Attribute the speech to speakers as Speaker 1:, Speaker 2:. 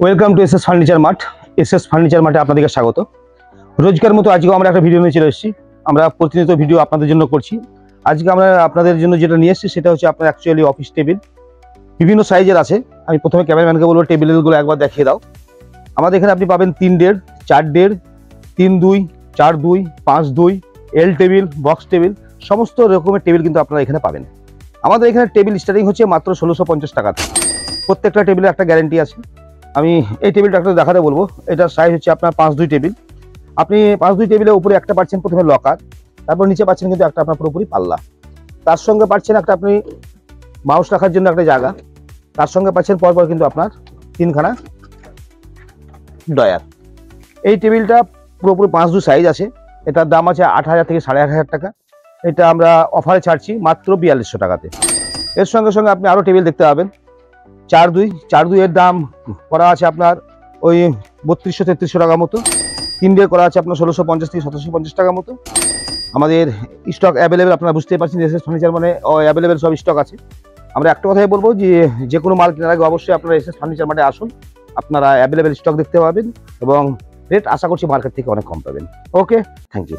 Speaker 1: Welcome to SS furniture mart. SS furniture মার্টে আপনাদেরকে স্বাগত। রোজকার মতো আজকে আমরা একটা ভিডিও নিয়ে চলে এসেছি। আমরা প্রতিনিয়ত ভিডিও আপনাদের জন্য করছি। আজকে আমরা আপনাদের জন্য যেটা নিয়ে এসেছি সেটা হচ্ছে আপনার অ্যাকচুয়ালি অফিস টেবিল, বিভিন্ন সাইজের আছে। আমি প্রথমে ক্যামেরাম্যানকে বলবো টেবিলগুলো একবার দেখিয়ে দাও। আমাদের এখানে আপনি পাবেন 3.5, 4.5, 3.2, 4.2, 5.2, এল টেবিল, বক্স টেবিল, সমস্ত রকমের টেবিল কিন্তু আপনারা এখানে পাবেন। আমাদের এখানে টেবিল স্টার্টিং হচ্ছে মাত্র 1650 টাকাতে। প্রত্যেকটা টেবিলে একটা গ্যারেন্টি আছে। আমি এই টেবিলটা একটা দেখাতে বলবো। এটার সাইজ হচ্ছে আপনার 5.2 টেবিল। আপনি 5.2 টেবিলের উপরে একটা পাচ্ছেন প্রথমে লকার, তারপর নিচে পাচ্ছেন কিন্তু একটা আপনার পুরোপুরি পাল্লা। তার সঙ্গে পাচ্ছেন একটা আপনি মাউস রাখার জন্য একটা জায়গা। তার সঙ্গে পাচ্ছেন পরপর কিন্তু আপনার 3খানা ডয়ার। এই টেবিলটা পুরোপুরি 5.2 সাইজ আছে। এটার দাম আছে 8,000 থেকে 8,500 টাকা। এটা আমরা অফারে ছাড়ছি মাত্র 4200 টাকাতে। এর সঙ্গে সঙ্গে আপনি আরও টেবিল দেখতে পাবেন 4.2 এর দাম করা আছে আপনার ওই 3200-3300 টাকা মতো। 3.5 করা আছে আপনার 1650 থেকে 1750 টাকা মতো। আমাদের স্টক অ্যাভেলেবেল, আপনারা বুঝতেই পারছেন এসএস ফার্নিচার মানে অ্যাভেলেবেল সব স্টক আছে। আমরা একটা কথাই বলবো যে কোনো মাল কেনার আগে অবশ্যই আপনারা এসএস ফার্নিচার মার্টে আসুন। আপনারা অ্যাভেলেবেল স্টক দেখতে পাবেন এবং রেট আশা করছি মার্কেট থেকে অনেক কম পাবেন। ওকে, থ্যাংক ইউ।